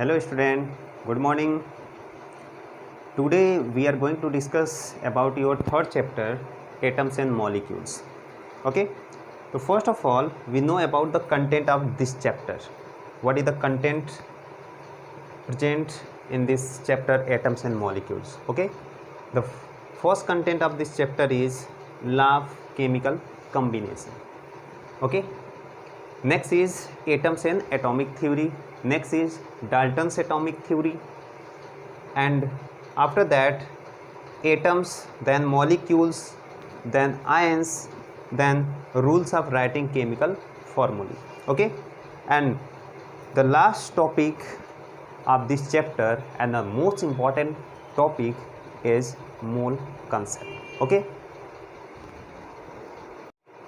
Hello student, good morning. Today we are going to discuss about your third chapter, atoms and molecules. Okay, so first of all we know about the content of this chapter. What is the content present in this chapter, atoms and molecules? Okay, the first content of this chapter is law of chemical combination. Okay, next is atoms and atomic theory. Next is Dalton's atomic theory, and after that atoms, then molecules, then ions, then rules of writing chemical formulae. Okay, and the last topic of this chapter and the most important topic is mole concept. Okay,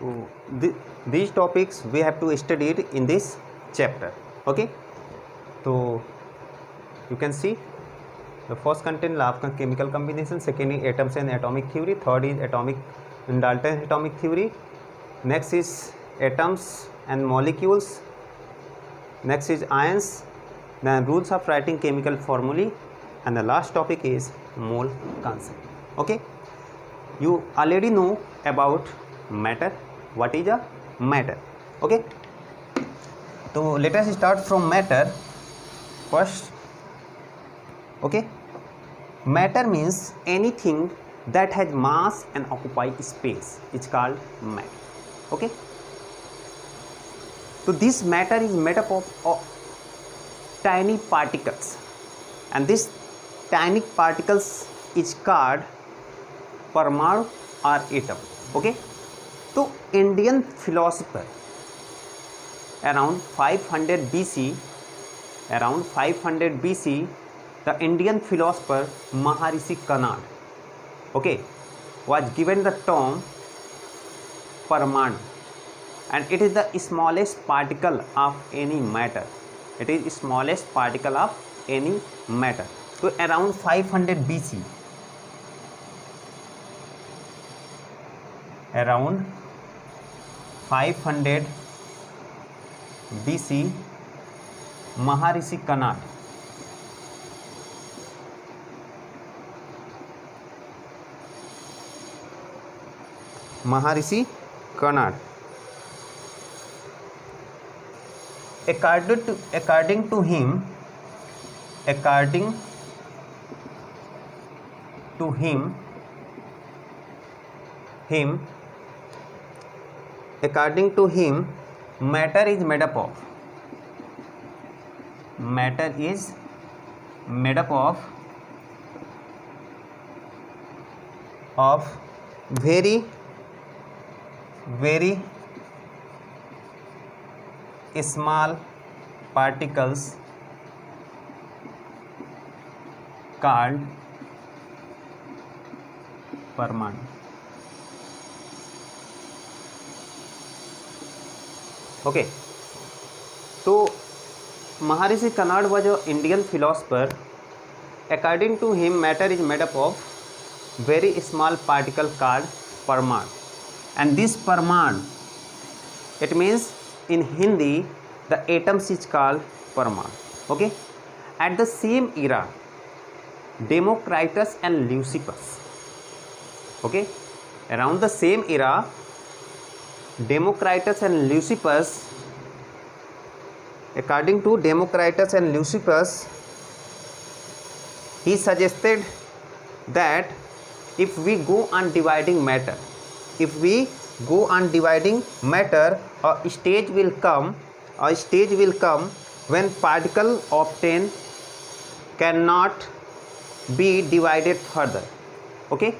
so these topics we have to study it in this chapter. Okay, so you can see the first content law of chemical combination, second is atoms and atomic theory, third is Dalton's atomic theory, next is atoms and molecules, next is ions, then rules of writing chemical formulae, and the last topic is mole concept. Okay, you already know about matter. What is a matter? Okay, so let us start from matter first. Okay, matter means anything that has mass and occupy space is called matter. Okay, so this matter is made up of tiny particles, and this tiny particles is called परमाणु or atom. Okay, so Indian philosopher around 500 BC, the Indian philosopher Maharishi Kanad, okay, was given the term Parmanu, and it is the smallest particle of any matter. It is smallest particle of any matter. So around 500 BC, around 500 BC, Maharishi Kanad according to him matter is made up of very small particles called परमाणु. Okay, so Maharishi Kanad was an Indian philosopher. According to him, matter is made up of very small particle called परमाणु, and this परमाणु, it means in Hindi the atoms is called परमाणु. Okay, at the same era Democritus and Leucippus, okay, around the same era Democritus and Leucippus, according to Democritus and Leucippus, he suggested that if we go on dividing matter, a stage will come when particle obtained cannot be divided further. Okay,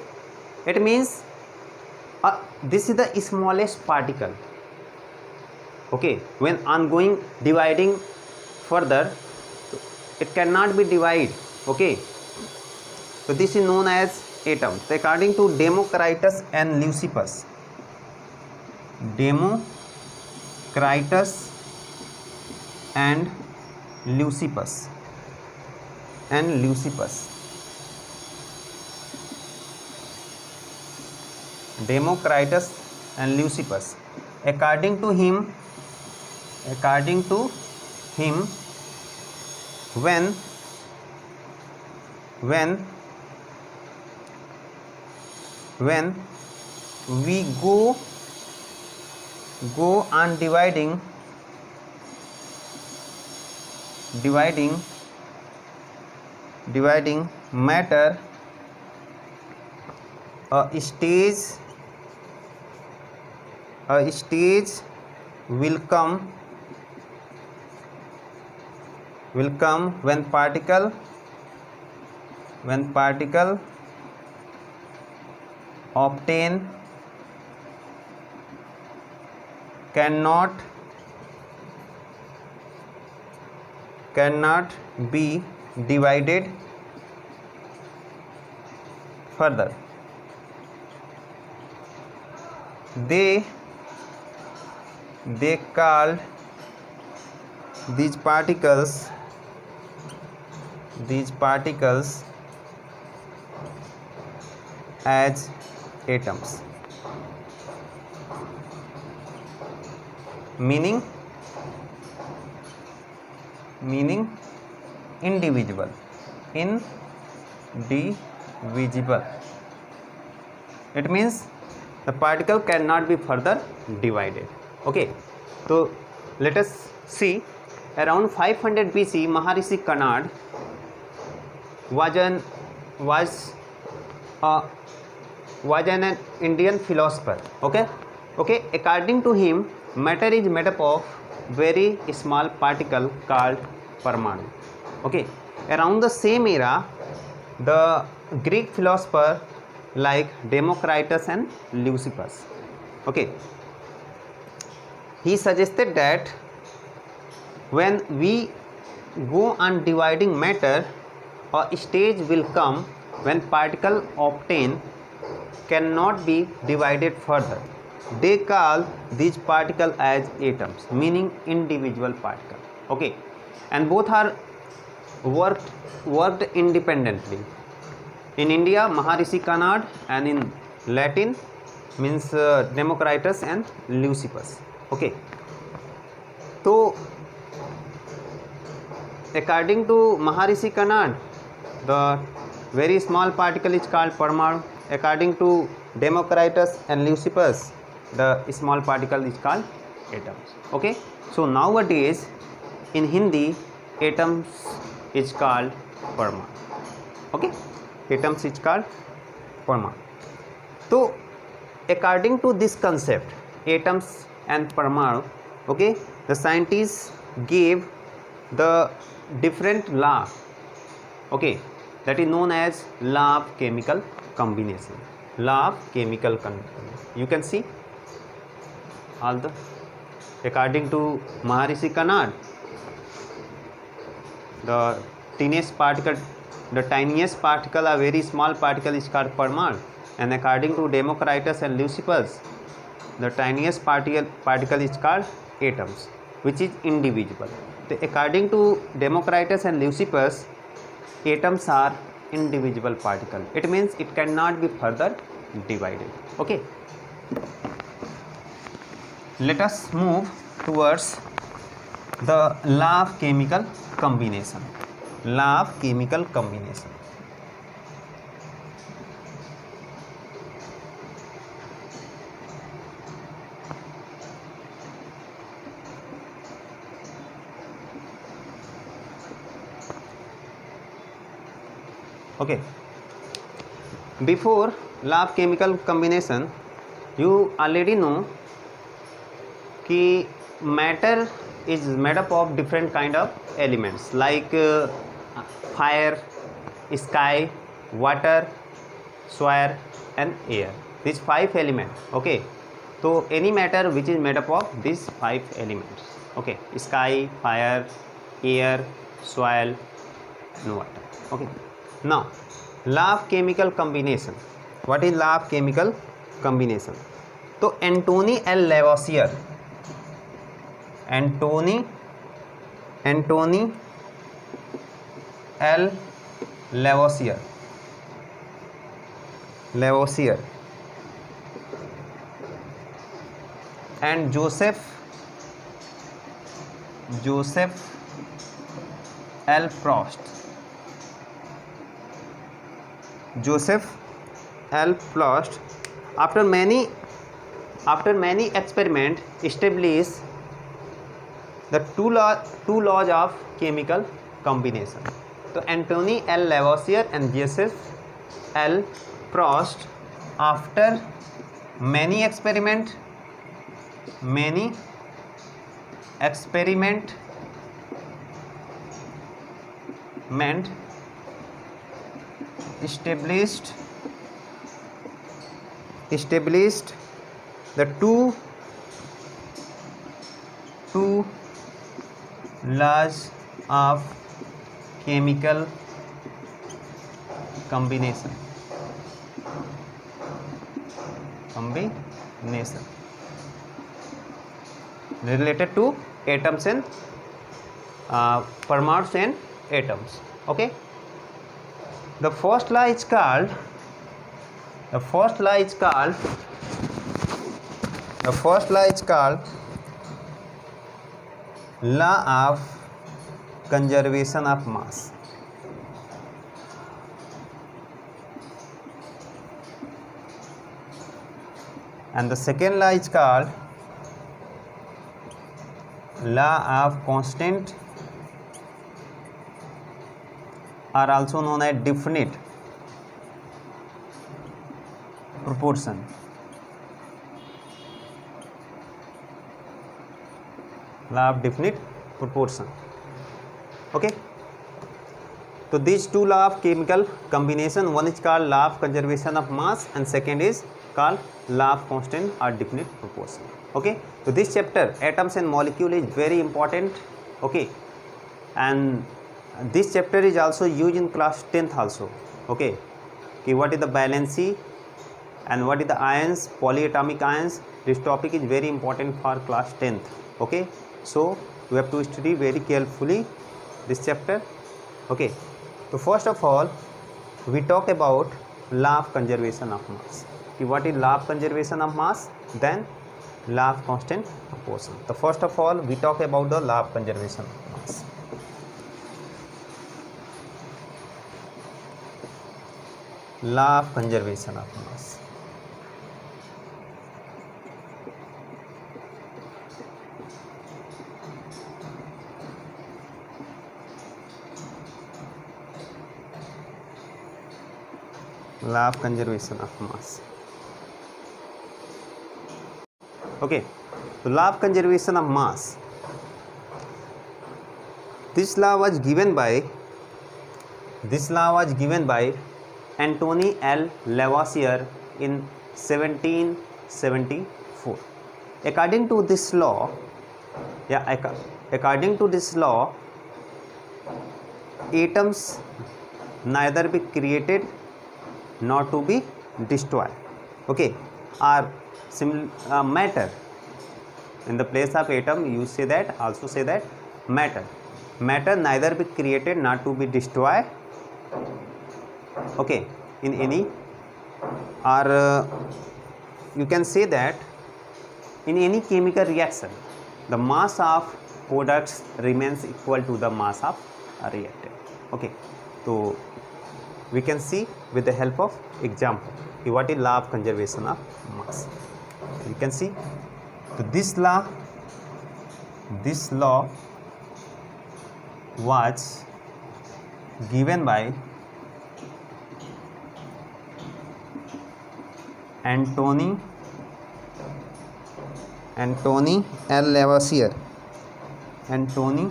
it means this is the smallest particle. Okay, when ongoing dividing further, it cannot be divided. Okay, so this is known as atom. So according to Democritus and Leucippus, Democritus and Leucippus, according to him when we go on dividing matter, a stage will come when particle obtain cannot be divided further. They called these particles as atoms, meaning indivisible. It means the particle cannot be further divided. Okay, so let us see. Around 500 BC, Maharishi Kanad was an Indian philosopher. Okay, according to him, matter is made up of very small particle called Parmanu. Okay, around the same era, the Greek philosopher like Democritus and Leucippus, okay, he suggested that when we go on dividing matter, a stage will come when particle obtained cannot be divided further. They call these particles as atoms, meaning individual particle. Okay, and both are worked independently. In India, Maharishi Kanad, and in Latin means Democritus and Leucippus. Okay, so according to Maharishi Kanad, the very small particle is called Parmanu. According to Democritus and Leucippus, the small particle is called atoms. Okay, so nowadays in Hindi, atoms is called Parmanu. Okay, atoms is called Parmanu. So according to this concept, atoms and Parmanu, okay, the scientists gave the different law, okay, that is known as law of chemical combination. You can see all the, according to Maharishi Kanad, the tiniest particle, a very small particle is called Parmanu, and according to Democritus and Leucippus, the tiniest particle is called atoms, which is indivisible. According to Democritus and Leucippus, atoms are indivisible particle. It means it cannot be further divided. Okay, let us move towards the law of chemical combination. Okay, before law of chemical combination, you already know कि matter is made up of different kind of elements like fire, sky, water, soil and air. These 5 elements. Okay, so any matter which is made up of these 5 elements. Okay, sky, fire, air, soil and water. Okay, now law of chemical combination. What is law of chemical combination? तो Antoine L Lavoisier L Lavoisier and Joseph L. Prost. Joseph L. Prost, after many experiments, established the two laws of chemical combination. So Antony L. Lavoisier and Joseph L. Prost, after many experiment established the two laws of chemical combination related to atoms and permounts and atoms. Okay, the first law is called law of conservation of mass. And the second law is called law of constant, are also known as definite proportion. Law of definite proportion. Okay, so these two law of chemical combination, one is called law of conservation of mass and second is called law of constant or definite proportion. Okay, so this chapter atoms and molecule is very important. Okay, and this chapter is also used in class 10th also. Okay, what is the valency and what is the ions, polyatomic ions. This topic is very important for class 10th. Okay, so we have to study very carefully this chapter. Okay, so first of all we talk about law of conservation of mass. What is law of conservation of mass, then law of constant proportion. So first of all we talk about the law of conservation of mass. Law of conservation of mass. Law of conservation of mass. Okay, so law of conservation of mass. This law was given by Antony L. Lavoisier in 1774. According to this law, atoms neither be created nor to be destroyed. Okay, or matter, in the place of atom you say that, also say that matter neither be created nor to be destroyed. Okay, in any, or you can say that in any chemical reaction the mass of products remains equal to the mass of a reactant. Okay, so we can see with the help of example what is law of conservation of mass. You can see, so this law was given by Antony L. Lavoisier. Antony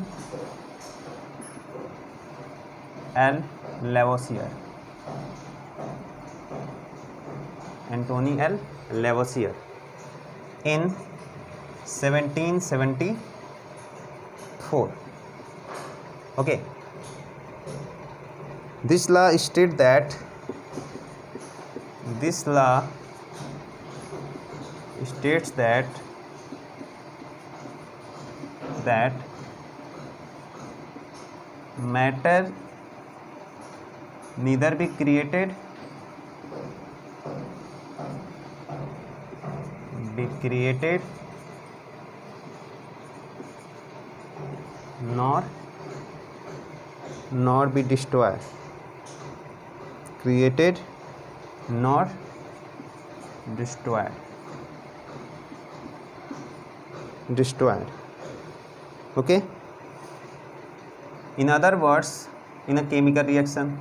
L. Lavoisier in 1774. Okay, this law states that matter neither be created nor nor be destroyed, created nor destroyed. Okay. In other words, in a chemical reaction,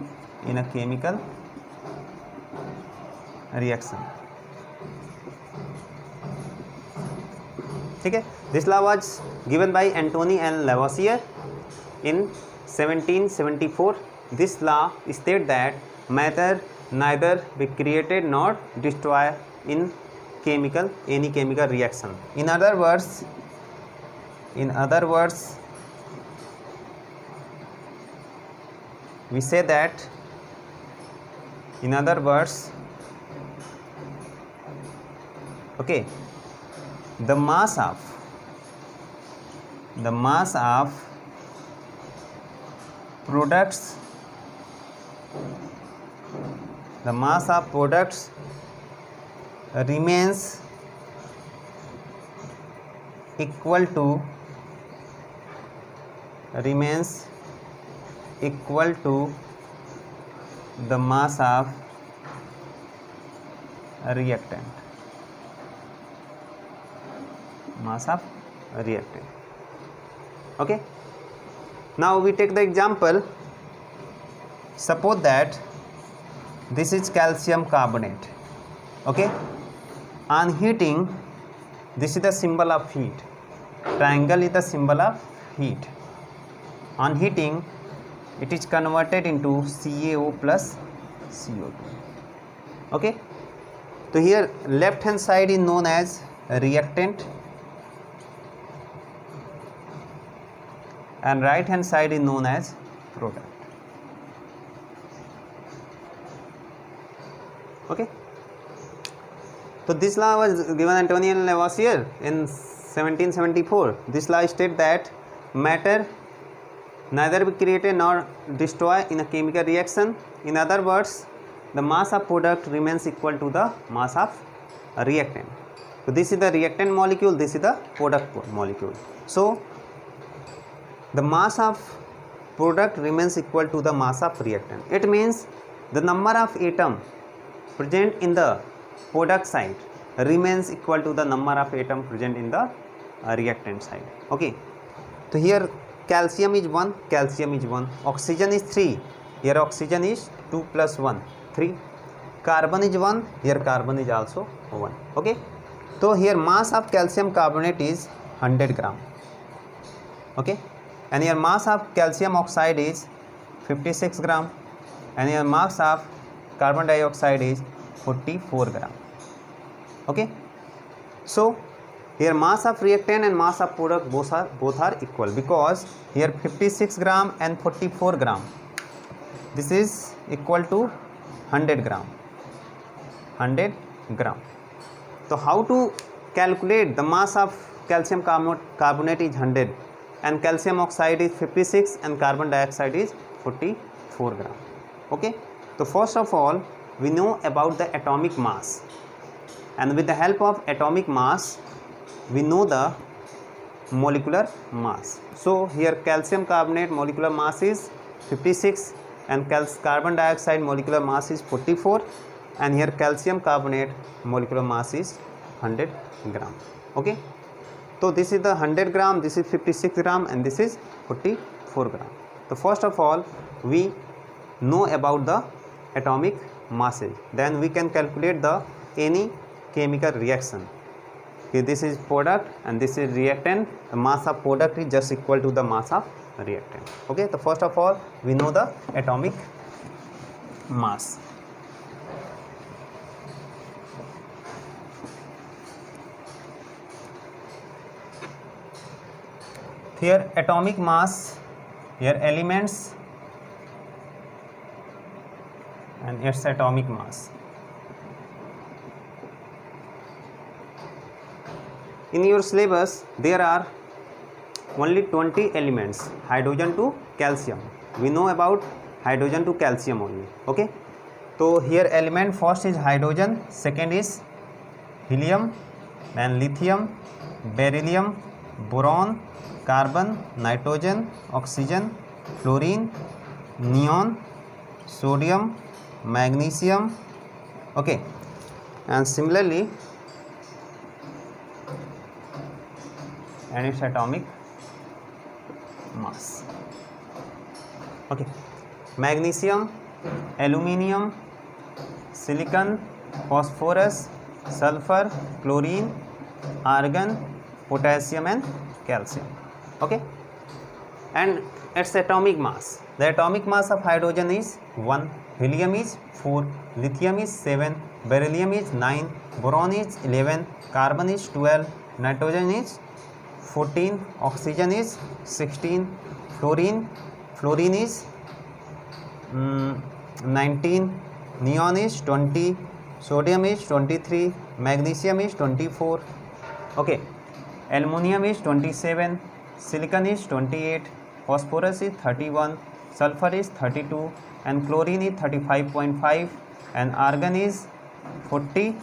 ठीक है. This law was given by Antony and Lavoisier in 1774. This law states that matter neither be created nor destroyed in any chemical reaction. In other words, we say that, okay, the mass of products remains equal to the mass of reactant. Okay. Now we take the example. Suppose that this is calcium carbonate. Okay. On heating, this is the symbol of heat. Triangle is the symbol of heat. On heating, it is converted into CaO plus CO2. Okay. So here left hand side is known as reactant and right hand side is known as product. Okay. So this law was given Antony and Lavoisier in 1774. This law states that matter neither be created nor destroyed in a chemical reaction. In other words, the mass of product remains equal to the mass of reactant. So this is the reactant molecule, this is the product molecule. So the mass of product remains equal to the mass of reactant. It means the number of atom present in the product side remains equal to the number of atom present in the reactant side. Okay. So here calcium is 1, oxygen is 3, here oxygen is 2 plus 1, 3, carbon is 1, here carbon is also 1. Okay. So here mass of calcium carbonate is 100 gram. Okay. And here mass of calcium oxide is 56 gram and here mass of carbon dioxide is 44 gram. Okay. So here mass of reactant and mass of product both are equal, because here 56 gram and 44 gram, this is equal to 100 gram. So how to calculate the mass of calcium carbonate is 100 and calcium oxide is 56 and carbon dioxide is 44 gram. Okay. So first of all, we know about the atomic mass, and with the help of atomic mass we know the molecular mass. So here calcium carbonate molecular mass is 56 and carbon dioxide molecular mass is 44 and here calcium carbonate molecular mass is 100 gram. Okay. So this is the 100 gram, this is 56 gram and this is 44 gram. So first of all we know about the atomic masses, then we can calculate the any chemical reaction. Okay, this is product and this is reactant. The mass of product is just equal to the mass of reactant. Okay. So first of all we know the atomic mass. Here atomic mass, here elements and its atomic mass. In your syllabus there are only 20 elements, hydrogen to calcium. We know about hydrogen to calcium only. Okay. So here element first is hydrogen, second is helium, then lithium, beryllium, boron, carbon, nitrogen, oxygen, fluorine, neon, sodium, magnesium. Okay, and similarly, and its atomic mass. Okay, magnesium, aluminium, silicon, phosphorus, sulfur, chlorine, argon, potassium and calcium. Okay, and its atomic mass. The atomic mass of hydrogen is 1, helium is 4, lithium is 7, beryllium is 9, boron is 11, carbon is 12, nitrogen is 14, oxygen is 16, fluorine is 19, neon is 20, sodium is 23, magnesium is 24. Okay, aluminum is 27, silicon is 28, phosphorus is 31, sulfur is 32, and chlorine is 35.5, and argon is 40,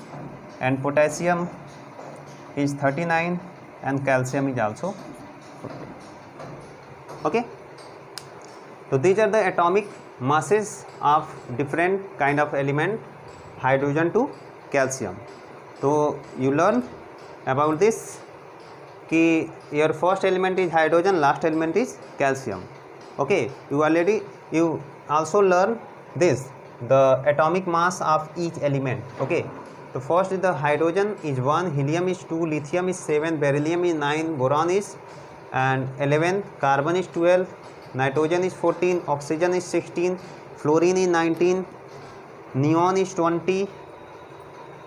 and potassium is 39, and calcium is also 40. Okay, so these are the atomic masses of different kind of element, hydrogen to calcium. So you learn about this कि your first element is hydrogen, last element is calcium. Okay, you also learn this, the atomic mass of each element. Okay, so first is the hydrogen is 1, helium is 2, lithium is 7, beryllium is 9, boron is and 11, carbon is 12, nitrogen is 14, oxygen is 16, fluorine is 19, neon is 20,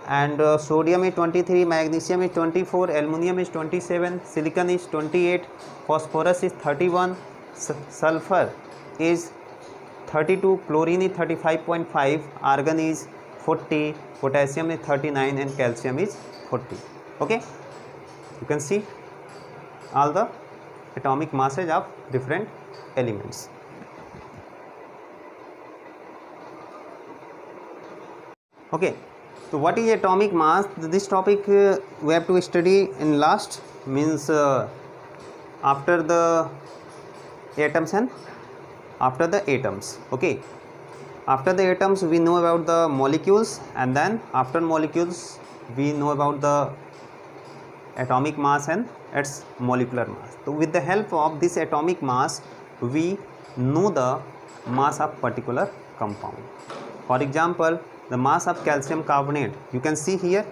and sodium is 23, magnesium is 24, aluminum is 27, silicon is 28, phosphorus is 31, sulfur is 32, chlorine is 35.5, argon is 40, potassium is 39, and calcium is 40. Okay, you can see all the atomic masses of different elements. Okay, so what is atomic mass? This topic we have to study in last, means after the atoms and after the atoms. Okay, after the atoms we know about the molecules, and then after molecules we know about the atomic mass and its molecular mass. So with the help of this atomic mass we know the mass of particular compound. For example, the mass of calcium carbonate, you can see here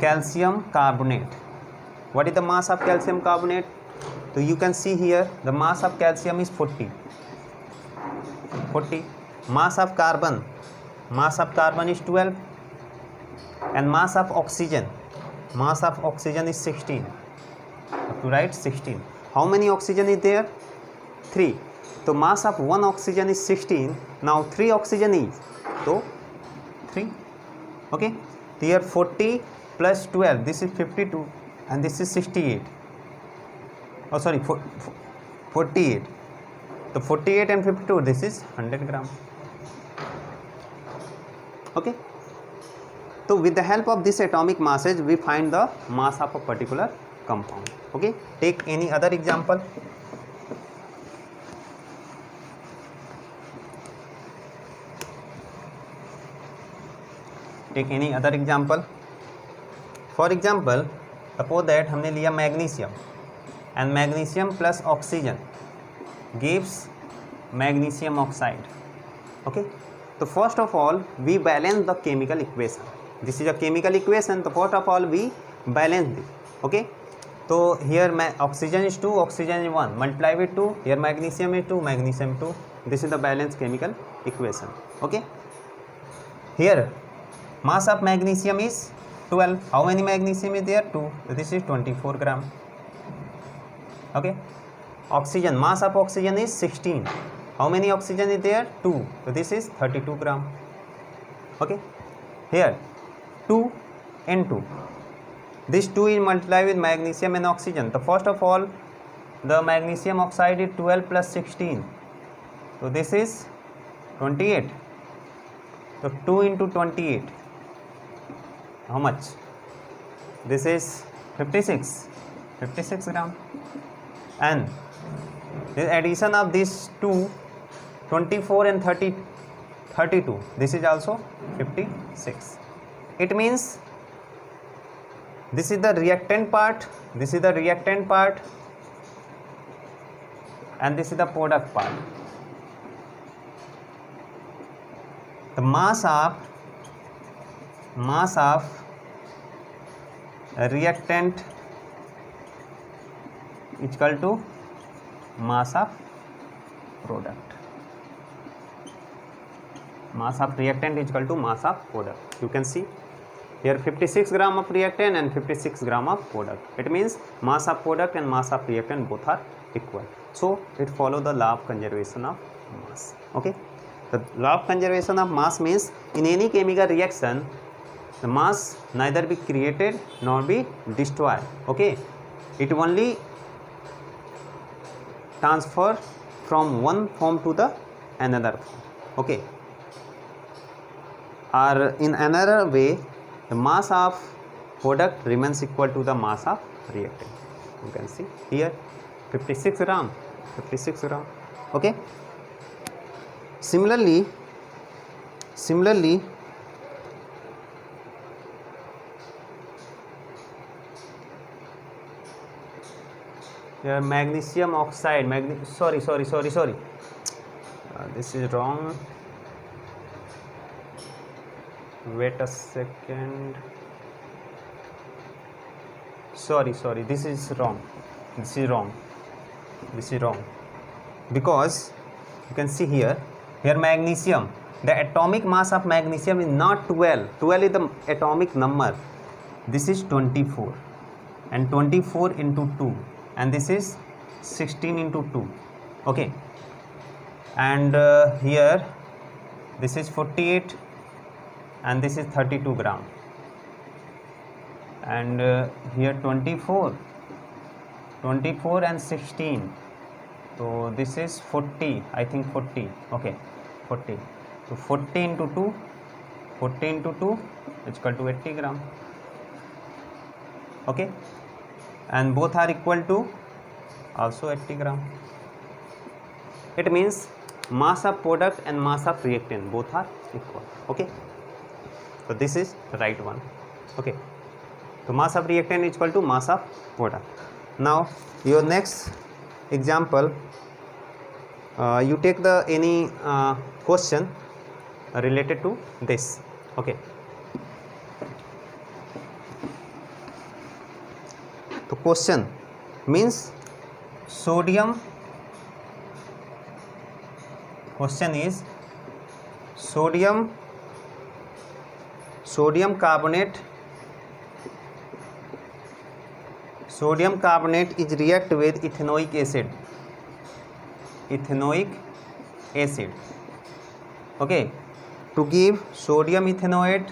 calcium carbonate. What is the mass of calcium carbonate? So you can see here the mass of calcium is 40. Mass of carbon is 12, and mass of oxygen is 16. To write 16. How many oxygen is there? 3. So mass of one oxygen is 16. Now 3 oxygen is, so 3. Okay, here 40 plus 12, this is 52, and this is 68. Oh sorry, 48. So 48 and 52, this is 100 gram. Okay, so with the help of this atomic masses we find the mass of a particular compound. Okay, take any other example. Take any other example. For example, suppose that हमने लिया magnesium, and magnesium plus oxygen gives magnesium oxide. Okay, so first of all we balance the chemical equation. This is a chemical equation, so first of all we balance it. Okay, so here oxygen is 2, oxygen is 1, multiply with 2, here magnesium is 2, magnesium 2. This is the balanced chemical equation. Okay, here mass of magnesium is 12. How many magnesium is there? 2. So this is 24 gram. Okay, oxygen, mass of oxygen is 16. How many oxygen is there? 2. So this is 32 gram. Okay, here 2 and 2. This 2 is multiplied with magnesium and oxygen. So first of all the magnesium oxide is 12 plus 16. So this is 28. So 2 into 28. How much? This is 56 gram. And the addition of these two 24 and 32, this is also 56. It means this is the reactant part, this is the reactant part, and this is the product part. The mass of reactant is equal to mass of product. Mass of reactant is equal to mass of product. You can see here 56 gram of reactant and 56 gram of product. It means mass of product and mass of reactant both are equal. So it follow the law of conservation of mass. Okay. The law of conservation of mass means in any chemical reaction the mass neither be created nor be destroyed. Okay. It only transfer from one form to the another form. Okay. Or in another way, the mass of product remains equal to the mass of reactant. You can see here 56 gram. Okay. Similarly here magnesium oxide, sorry, this is wrong. Wait a second. Sorry, this is wrong. Because you can see here magnesium, the atomic mass of magnesium is not 12. 12 is the atomic number. This is 24 and 24 into 2, and this is 16 into 2. Okay. And here this is 48 and this is 32 gram, and here 24 and 16, so this is 40, I think 40. Okay, 40. So 40 into 2 is equal to 80 gram. Okay, and both are equal to also 80 gram. It means mass of product and mass of reactant both are equal. Okay, so this is the right one. Okay, so mass of reactant is equal to mass of product. Now your next example, you take the any question related to this. Okay, the question means sodium. Question is sodium carbonate is react with ethanoic acid. Okay, to give sodium ethanoate,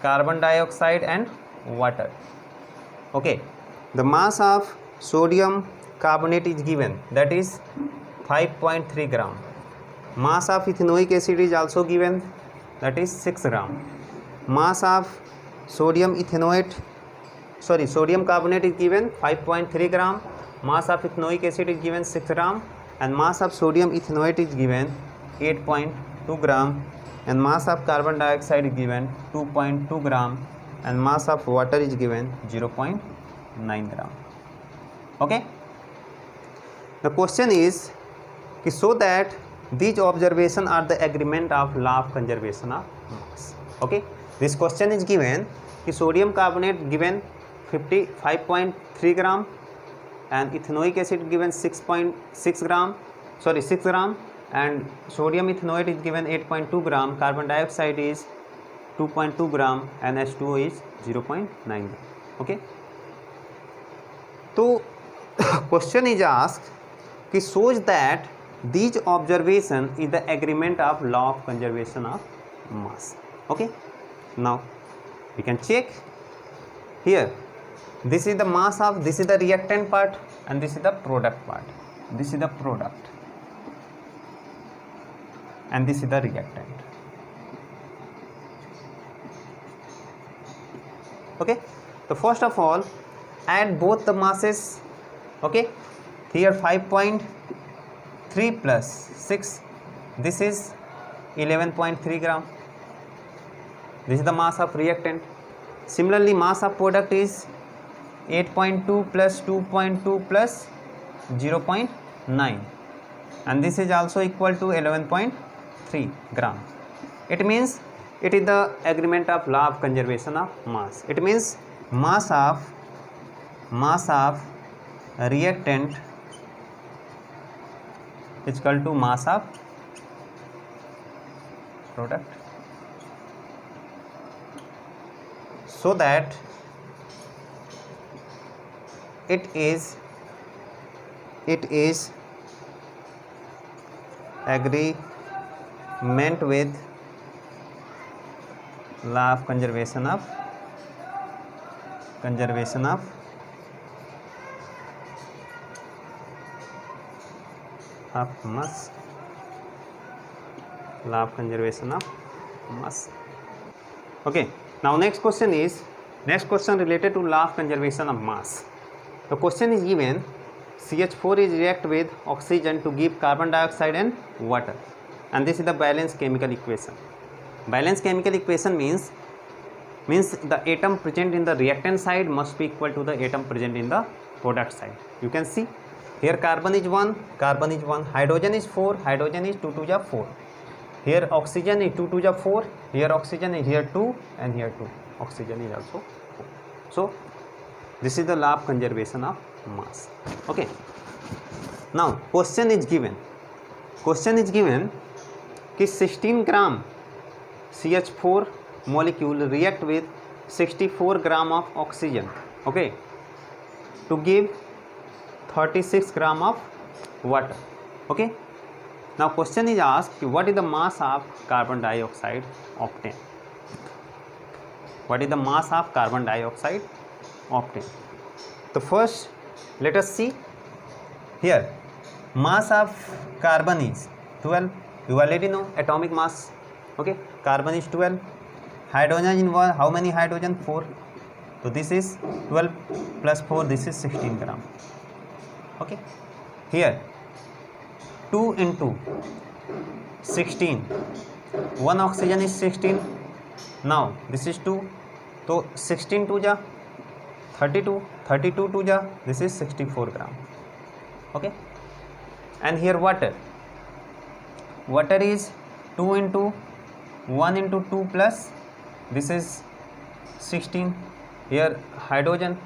carbon dioxide and water. Okay, the mass of sodium carbonate is given, that is 5.3 gram. Mass of ethanoic acid is also given, that is 6 gram. Mass of sodium carbonate is given 5.3 gram. Mass of ethanoic acid is given 6 gram, and mass of sodium ethanoate is given 8.2 gram, and mass of carbon dioxide is given 2.2 gram, and mass of water is given 0.9 gram. Okay, the question is so that these observations are the agreement of law of conservation of mass. Okay, this question is given sodium carbonate given 5.3 gram and ethanoic acid given 6 gram, and sodium ethanoate is given 8.2 gram, carbon dioxide is 2.2 gram, and H2O is 0.9 gram. Okay, so question is asked shows that these observation is the agreement of law of conservation of mass. Okay, now we can check here. This is the mass of, this is the reactant part, and this is the product part. This is the product and this is the reactant. Okay, So first of all, add both the masses. Okay, here 5.3 plus 6, this is 11.3 gram. This is the mass of reactant. Similarly, mass of product is 8.2 plus 2.2 plus 0.9, and this is also equal to 11.3 gram. It means it is the agreement of law of conservation of mass. It means mass of reactant is equal to mass of product, so that it is agreement with law of conservation of mass, law of conservation of mass. Okay, now next question related to law of conservation of mass. The question is given CH4 is react with oxygen to give carbon dioxide and water, and this is the balanced chemical equation. Balanced chemical equation means the atom present in the reactant side must be equal to the atom present in the product side. You can see here carbon is 1, hydrogen is 4, hydrogen is 2 to 4. Here oxygen is 2 to 4, here oxygen is here 2, and here 2, oxygen is also 4. So this is the law of conservation of mass. Okay, now question is given कि 16 gram CH4 molecule react with 64 gram of oxygen, okay, to give 36 gram of water. Okay, now question is asked, what is the mass of carbon dioxide obtained? What is the mass of carbon dioxide obtained? So first let us see here. Mass of carbon is 12. You already know atomic mass. Okay, carbon is 12. Hydrogen in one, how many hydrogen? 4. So this is 12 plus 4, this is 16 gram. Okay, here 2 into 16, one oxygen is 16. Now this is 2, so 16 to ja 32, 32 to ja, this is 64 gram. Okay, and here water is 2 into 1 into 2 plus, this is 16. Here hydrogen,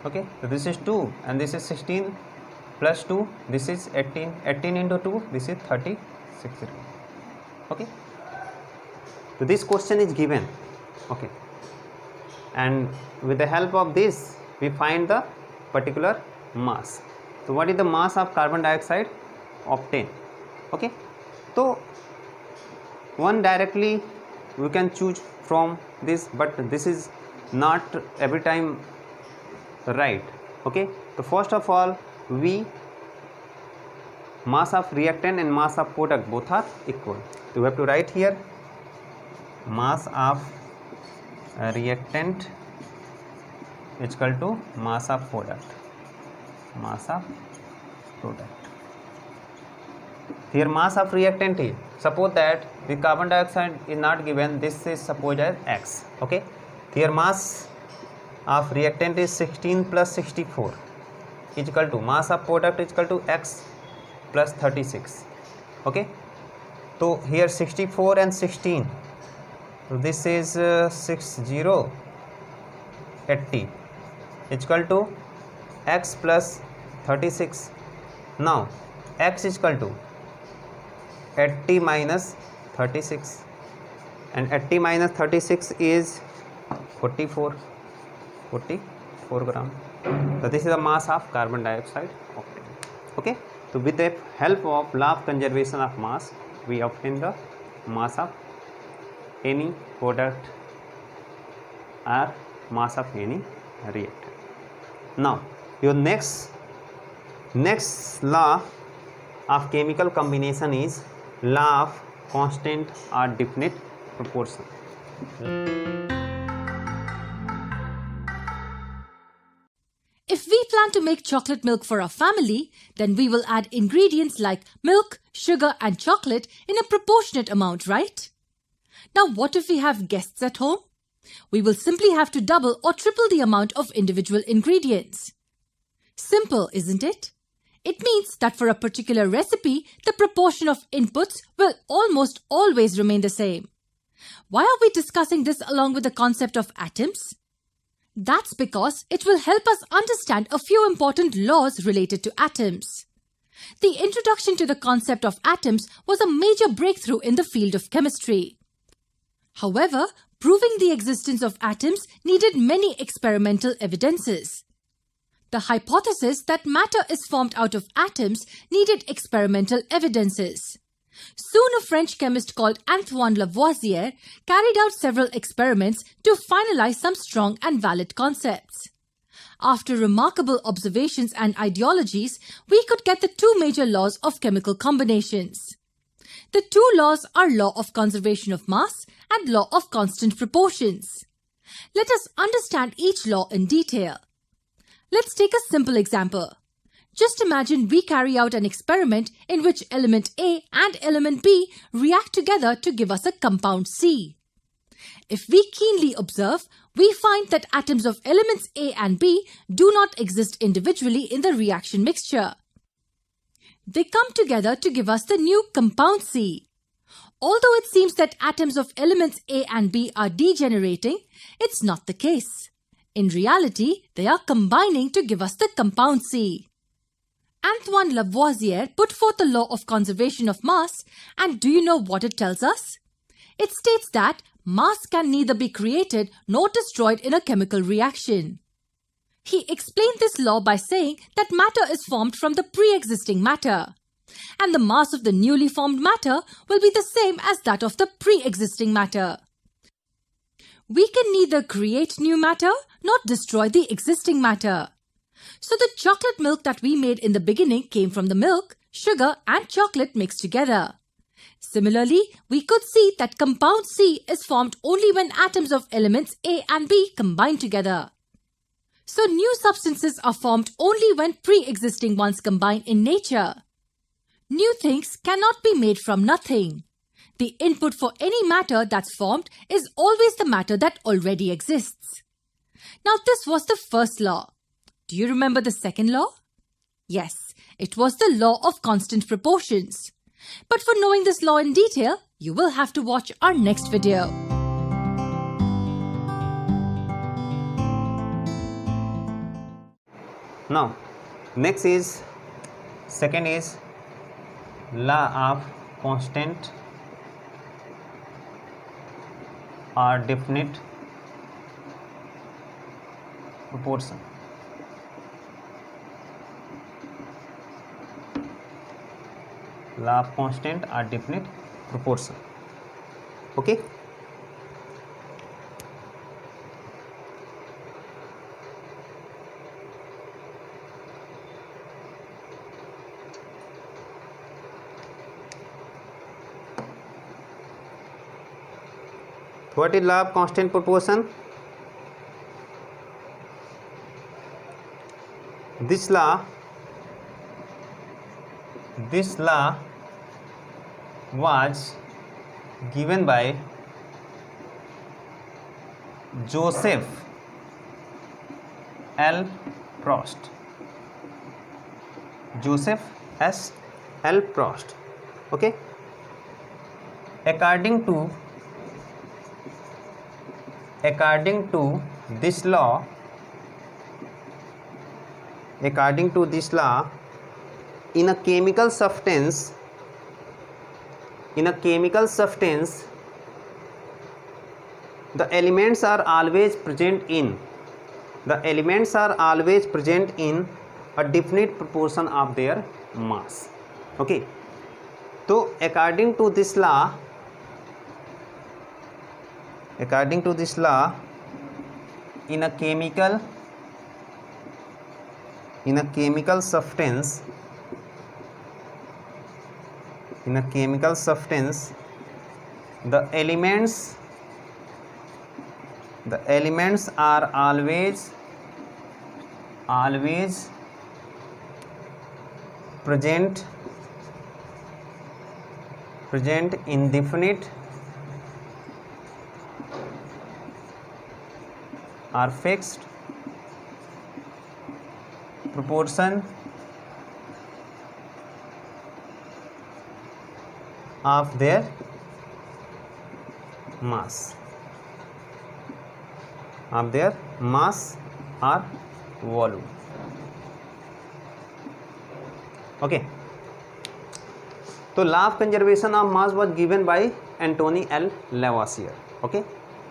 okay, so this is 2 and this is 16 plus 2, this is 18, 18 into 2, this is 36. Okay, so this question is given. Okay, and with the help of this we find the particular mass. So what is the mass of carbon dioxide obtained? Okay, so one directly we can choose from this, but this is not every time right. Okay, so first of all, we mass of reactant and mass of product both are equal. So we have to write here mass of reactant is equal to mass of product. Here mass of reactant is, suppose that the carbon dioxide is not given, this is supposed as X. Okay, here mass of reactant is 16 plus 64 is equal to mass of product is equal to X plus 36. Okay, so here 64 and 16, so this is 6080 is equal to X plus 36. Now X is equal to 80 minus 36, and 80 minus 36 is 44 gram. So this is the mass of carbon dioxide obtained. Okay, so with the help of law of conservation of mass, we obtain the mass of any product or mass of any reactant. Now your next law of chemical combination is law of constant or definite proportion. If we plan to make chocolate milk for our family, then we will add ingredients like milk, sugar and chocolate in a proportionate amount, right? Now what if we have guests at home? We will simply have to double or triple the amount of individual ingredients. Simple, isn't it? It means that for a particular recipe, the proportion of inputs will almost always remain the same. Why are we discussing this along with the concept of atoms? That's because it will help us understand a few important laws related to atoms. The introduction to the concept of atoms was a major breakthrough in the field of chemistry. However, proving the existence of atoms needed many experimental evidences. The hypothesis that matter is formed out of atoms needed experimental evidences. Soon a French chemist called Antoine Lavoisier carried out several experiments to finalize some strong and valid concepts. After remarkable observations and ideologies, we could get the two major laws of chemical combinations. The two laws are law of conservation of mass and law of constant proportions. Let us understand each law in detail. Let's take a simple example. Just imagine we carry out an experiment in which element A and element B react together to give us a compound C. If we keenly observe, we find that atoms of elements A and B do not exist individually in the reaction mixture. They come together to give us the new compound C. Although it seems that atoms of elements A and B are degenerating, it's not the case. In reality, they are combining to give us the compound C. Antoine Lavoisier put forth the law of conservation of mass, and do you know what it tells us? It states that mass can neither be created nor destroyed in a chemical reaction. He explained this law by saying that matter is formed from the pre-existing matter, and the mass of the newly formed matter will be the same as that of the pre-existing matter. We can neither create new matter nor destroy the existing matter. So the chocolate milk that we made in the beginning came from the milk, sugar and chocolate mixed together. Similarly, we could see that compound C is formed only when atoms of elements A and B combine together. So new substances are formed only when pre-existing ones combine in nature. New things cannot be made from nothing. The input for any matter that's formed is always the matter that already exists. Now this was the first law. Do you remember the second law? Yes, it was the law of constant proportions. But for knowing this law in detail, you will have to watch our next video. Now, second is law of constant or definite proportion. Law of constant or definite proportion. Okay. What is law of constant proportion? This law was given by Joseph L. Proust. Joseph S. L. Proust. Okay. According to this law, in a chemical substance, the elements are always present in a definite proportion of their mass. Okay. So according to this law, in a chemical substance, the elements are always always present in definite or fixed proportion of their mass or volume. Okay, so law of conservation of mass was given by Antony L. Lavoisier. Okay,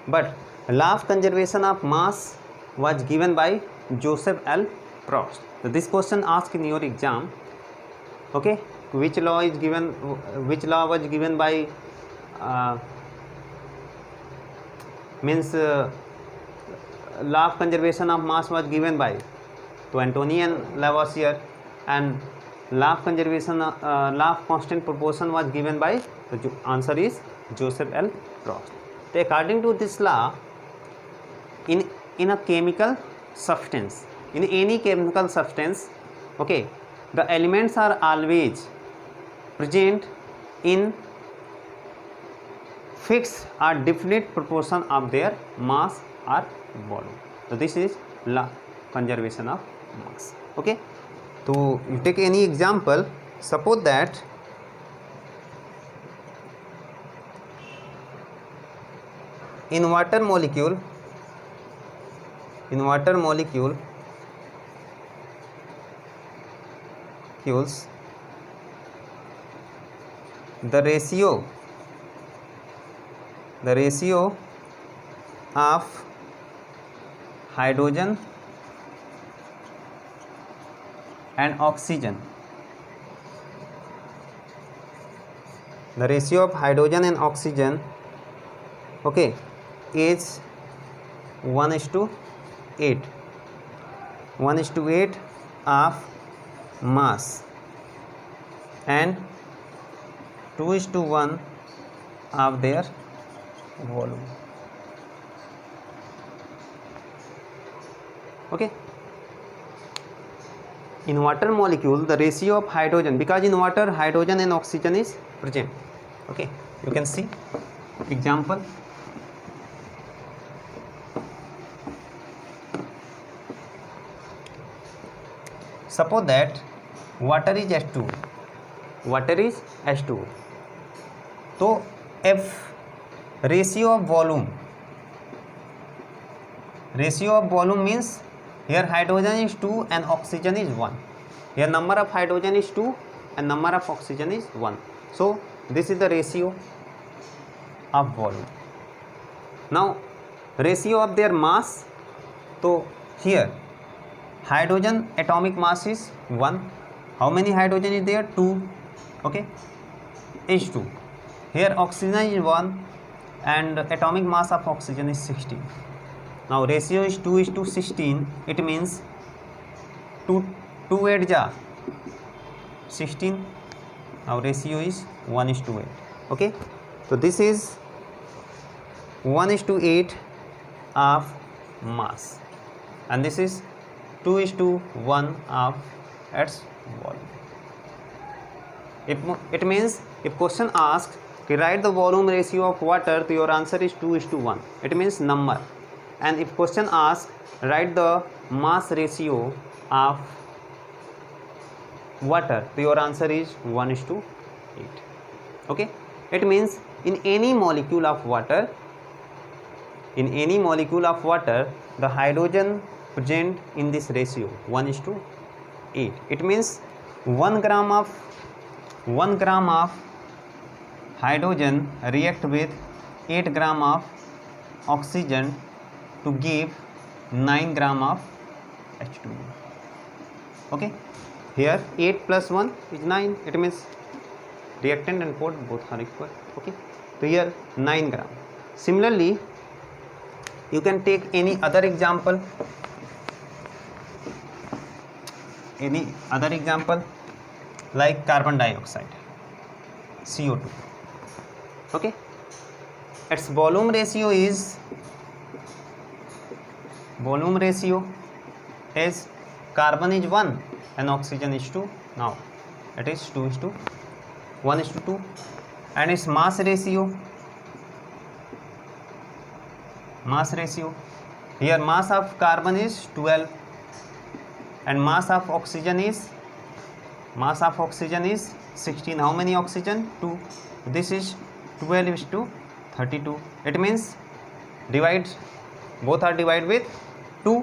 but law of conservation of mass was given by Joseph L. Proust. So this question asked in your exam. Okay, which law was given by law of conservation of mass was given by to Antony and Lavoisier, and law of conservation law of constant proportion was given by, the answer is Joseph L. Proust. So according to this law, in a chemical substance, in any chemical substance, okay, the elements are always present in fixed or definite proportion of their mass or volume. So this is law conservation of mass. Okay, so you take any example. Suppose that in water molecules, the ratio of hydrogen and oxygen, okay, is 1:8 of mass and 2:1 of their volume. Okay, in water molecule the ratio of hydrogen, because in water hydrogen and oxygen is present. Okay, you can see example. Suppose that water is H2. So if ratio of volume means here hydrogen is 2 and oxygen is 1. Here number of hydrogen is 2 and number of oxygen is 1. So this is the ratio of volume. Now ratio of their mass, so here hydrogen atomic mass is 1. How many hydrogen is there? 2. Okay, H2. Here oxygen is 1 and atomic mass of oxygen is 16. Now ratio is 2:16. It means 2 8 ja 16. Now ratio is 1:8. Okay, so this is 1:8 of mass and this is 2:1 of its volume. It means if question asks to write the volume ratio of water, so your answer is 2:1. It means number. And if question asks write the mass ratio of water, so your answer is 1:8. Okay, it means in any molecule of water, the hydrogen present in this ratio 1:8. It means 1 gram of hydrogen react with 8 gram of oxygen to give 9 gram of H2O. Okay, here 8 plus 1 is 9. It means reactant and product both are equal. Okay, so here 9 gram. Similarly, you can take any other example. Like carbon dioxide, CO2. Okay, its volume ratio is carbon is 1 and oxygen is 2. Now it is 1:2, and its mass ratio here, mass of carbon is 12 and mass of oxygen is 16. How many oxygen? 2. This is 12:32. It means divide, both are divided with 2.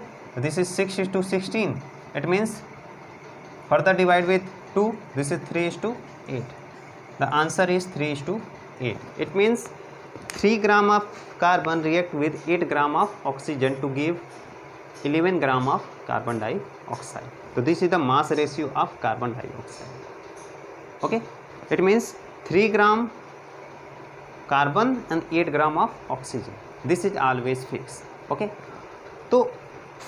This is 6:16. It means further divide with 2. This is 3:8. The answer is 3:8. It means 3 gram of carbon react with 8 gram of oxygen to give 11 gram of carbon dioxide. So this is the mass ratio of carbon dioxide. Okay, it means 3 gram carbon and 8 gram of oxygen. This is always fixed. Okay, so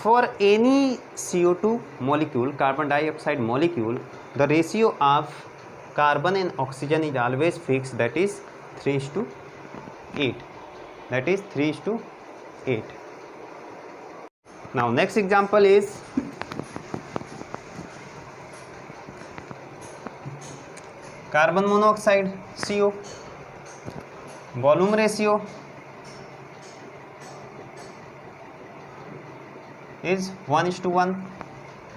for any CO2 molecule, carbon dioxide molecule, the ratio of carbon and oxygen is always fixed, that is 3:8. That is 3:8. Now next example is carbon monoxide, CO. Volume ratio is 1:1.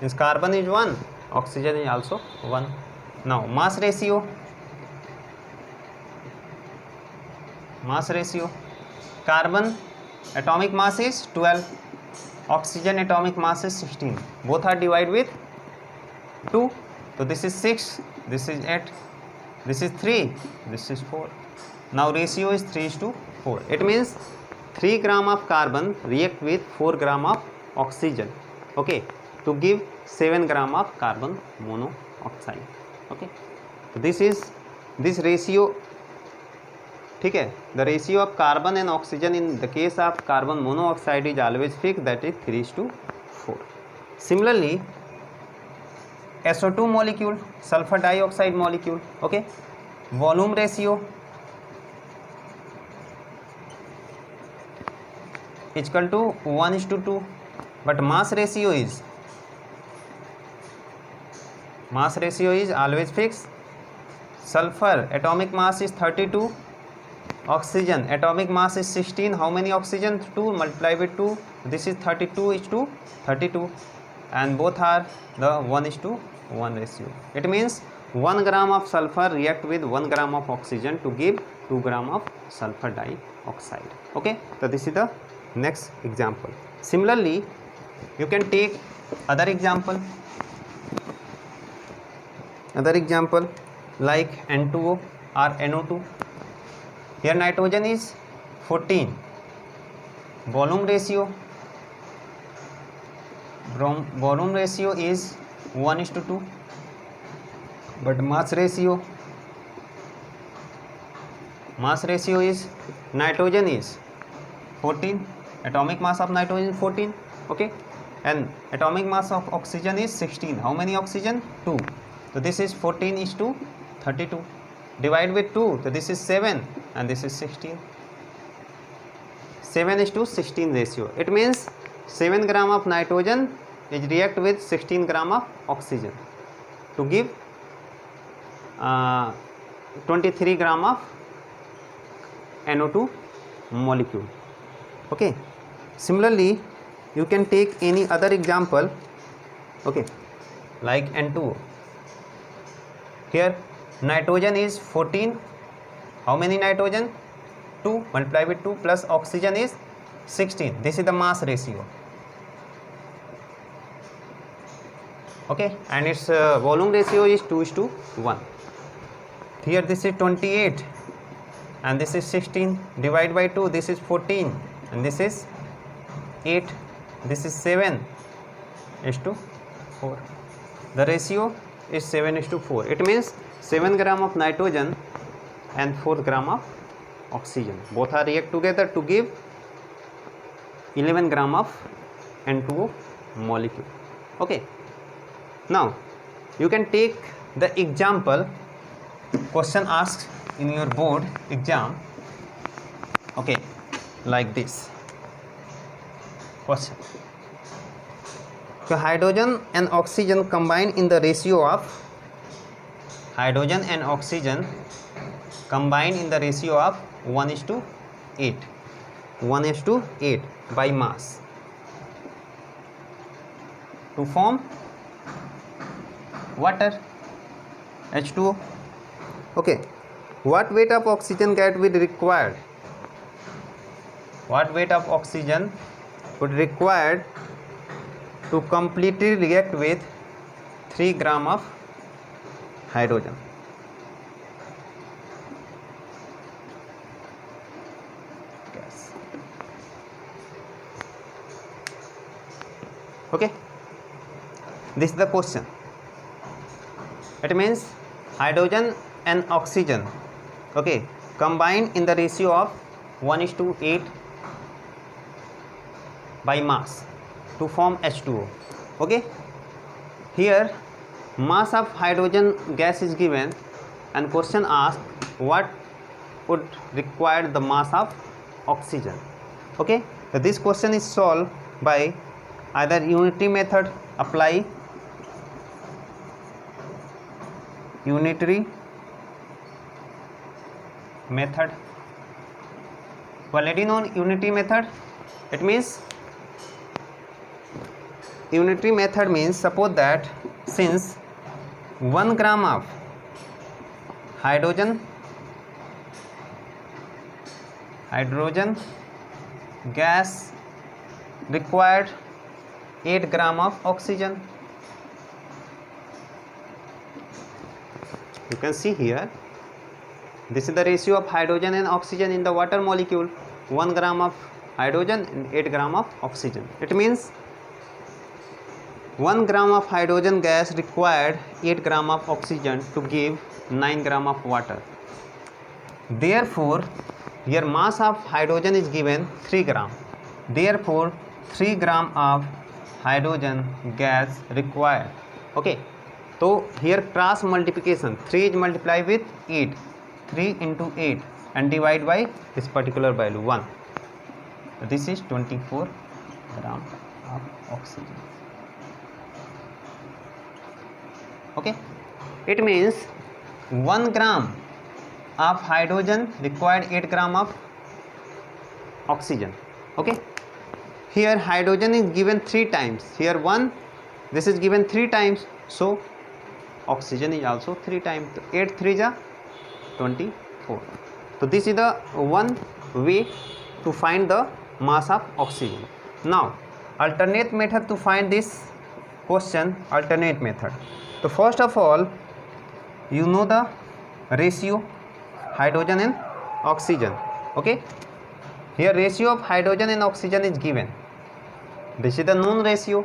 This carbon is 1, oxygen is also 1. Now mass ratio, carbon atomic mass is 12, oxygen atomic mass is 16. Both are divided with 2. So this is 6, this is 8, this is 3, this is 4. Now ratio is 3:4. It means 3 gram of carbon react with 4 gram of oxygen, okay, to give 7 gram of carbon monoxide. Okay, so this ratio. ठीक है, the ratio of carbon and oxygen in the case of carbon monoxide is always fixed, that is 3:4. Similarly, SO2 molecule, sulfur dioxide molecule, okay, volume ratio is equal to 1:2, but mass ratio is always fixed. Sulfur atomic mass is 32, oxygen atomic mass is 16. How many oxygen? 2 multiply with 2. This is 32:32, and both are the 1:1 ratio. It means 1 gram of sulfur react with 1 gram of oxygen to give 2 gram of sulfur dioxide. Okay, so this is the next example. Similarly, you can take other example like N2O or NO2. Here nitrogen is 14. Volume ratio is 1:2, but mass ratio is nitrogen is 14. Atomic mass of nitrogen is 14. Okay, and atomic mass of oxygen is 16. How many oxygen? 2. So this is 14:32. Divide with 2, so this is 7 and this is 16. 7:16 ratio. It means 7 gram of nitrogen is react with 16 gram of oxygen to give 23 gram of NO2 molecule. Okay, similarly you can take any other example, okay, like N2O. Here nitrogen is 14. How many nitrogen? 2 multiply with 2 plus oxygen is 16. This is the mass ratio. Okay, and its volume ratio is 2:1. Here this is 28 and this is 16. Divide by 2, this is 14 and this is 8, this is 7:4. The ratio is 7:4. It means 7 gram of nitrogen and 4 gram of oxygen. Both are react together to give 11 gram of N2O molecule. Okay. Now you can take the example question asked in your board exam. Okay, like this question. So hydrogen and oxygen combine in the ratio of 1:8, 1:8 by mass to form water, H2O. Okay, what weight of oxygen gas will required? What weight of oxygen would required to completely react with 3 gram of hydrogen? Gas. Okay, this is the question. It means hydrogen and oxygen, okay, combined in the ratio of 1:8 by mass to form H2O. Okay, here mass of hydrogen gas is given and question asks what would require the mass of oxygen. Okay, so this question is solved by either unitary method, apply unitary method. Already known unitary method, it means unitary method means suppose that since 1 gram of hydrogen gas required 8 gram of oxygen. You can see here, this is the ratio of hydrogen and oxygen in the water molecule, 1 gram of hydrogen and 8 gram of oxygen. It means 1 gram of hydrogen gas required 8 gram of oxygen to give 9 gram of water. Therefore, here mass of hydrogen is given 3 gram. Therefore, 3 gram of hydrogen gas required. Okay, so here cross multiplication, 3 is multiplied with 8, 3 into 8 and divide by this particular value 1. This is 24 gram of oxygen. Okay, it means 1 gram of hydrogen required 8 gram of oxygen. Okay, here hydrogen is given 3 times, here 1, this is given 3 times, so oxygen is also 3 times. 8 3 is 24. So this is the one way to find the mass of oxygen. Now alternate method to find this question, alternate method. So first of all, you know the ratio hydrogen and oxygen. Okay, here ratio of hydrogen and oxygen is given. This is the known ratio.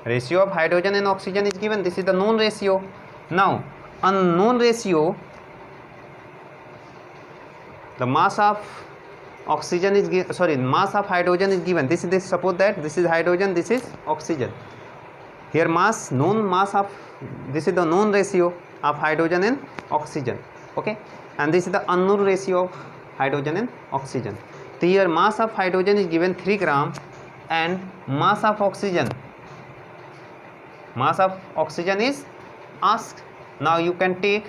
Ratio of hydrogen and oxygen is given. This is the known ratio. Now unknown ratio, the mass of oxygen is mass of hydrogen is given. This is this, suppose that this is hydrogen, this is oxygen. Here mass, known mass of, this is the known ratio of hydrogen and oxygen. Okay, and this is the unknown ratio of hydrogen and oxygen. So here mass of hydrogen is given 3 gram and mass of oxygen is asked. Now you can take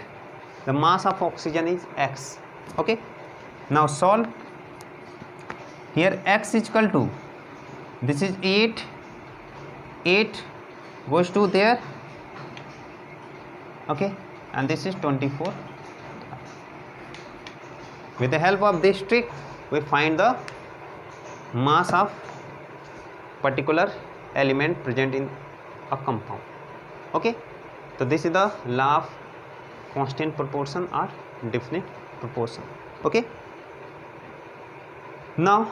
the mass of oxygen is x. Okay, now solve. Here x is equal to, this is 8 goes to there. Okay, and this is 24. With the help of this trick, we find the mass of particular element present in a compound. Okay, so this is the law of constant proportion or definite proportion. Okay, now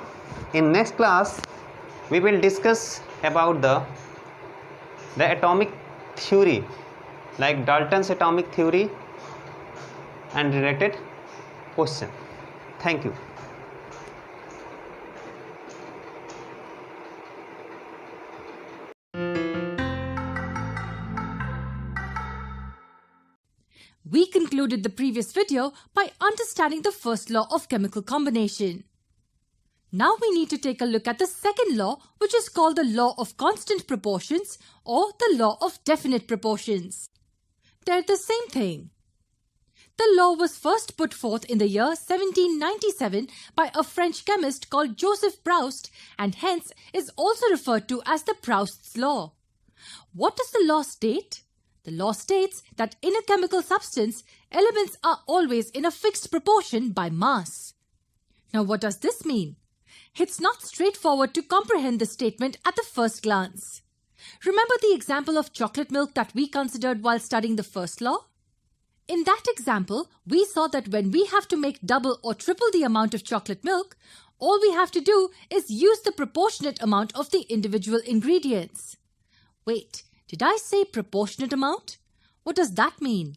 in next class we will discuss about the atomic theory, like Dalton's atomic theory and related question. Thank you. We concluded the previous video by understanding the first law of chemical combination. Now we need to take a look at the second law, which is called the law of constant proportions or the law of definite proportions. They're the same thing. The law was first put forth in the year 1797 by a French chemist called Joseph Proust and hence is also referred to as the Proust's law. What does the law state? The law states that in a chemical substance, elements are always in a fixed proportion by mass. Now what does this mean? It's not straightforward to comprehend this statement at the first glance. Remember the example of chocolate milk that we considered while studying the first law? In that example, we saw that when we have to make double or triple the amount of chocolate milk, all we have to do is use the proportionate amount of the individual ingredients. Wait, did I say proportionate amount? What does that mean?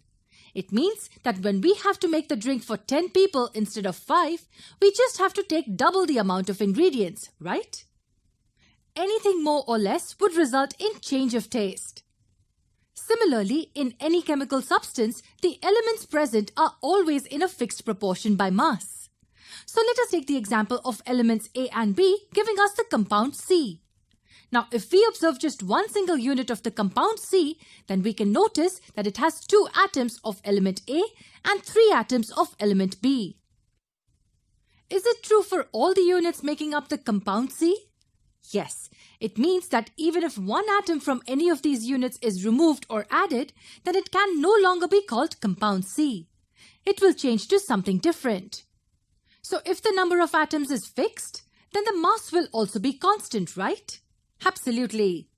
It means that when we have to make the drink for 10 people instead of 5, we just have to take double the amount of ingredients, right? Anything more or less would result in change of taste. Similarly, in any chemical substance, the elements present are always in a fixed proportion by mass. So let us take the example of elements A and B giving us the compound C. Now, if we observe just one single unit of the compound C, then we can notice that it has 2 atoms of element A and 3 atoms of element B. Is it true for all the units making up the compound C? Yes, it means that even if one atom from any of these units is removed or added, then it can no longer be called compound C. It will change to something different. So if the number of atoms is fixed, then the mass will also be constant, right? Absolutely.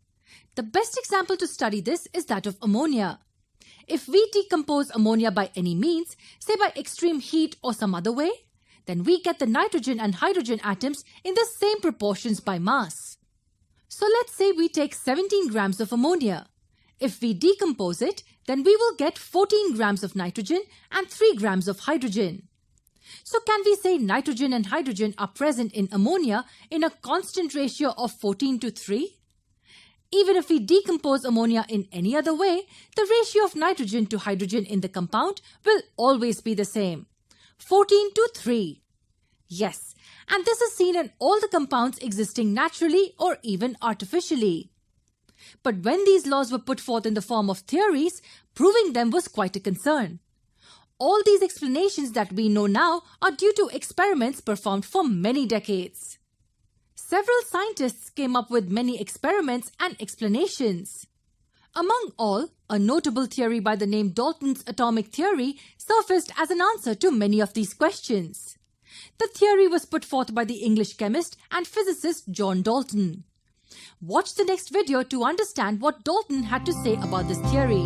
The best example to study this is that of ammonia. If we decompose ammonia by any means, say by extreme heat or some other way, then we get the nitrogen and hydrogen atoms in the same proportions by mass. So let's say we take 17 grams of ammonia. If we decompose it, then we will get 14 grams of nitrogen and 3 grams of hydrogen. So can we say nitrogen and hydrogen are present in ammonia in a constant ratio of 14 to 3? Even if we decompose ammonia in any other way, the ratio of nitrogen to hydrogen in the compound will always be the same, 14 to 3. Yes, and this is seen in all the compounds existing naturally or even artificially. But when these laws were put forth in the form of theories, proving them was quite a concern. All these explanations that we know now are due to experiments performed for many decades. Several scientists came up with many experiments and explanations. Among all, a notable theory by the name Dalton's atomic theory surfaced as an answer to many of these questions. The theory was put forth by the English chemist and physicist John Dalton. Watch the next video to understand what Dalton had to say about this theory.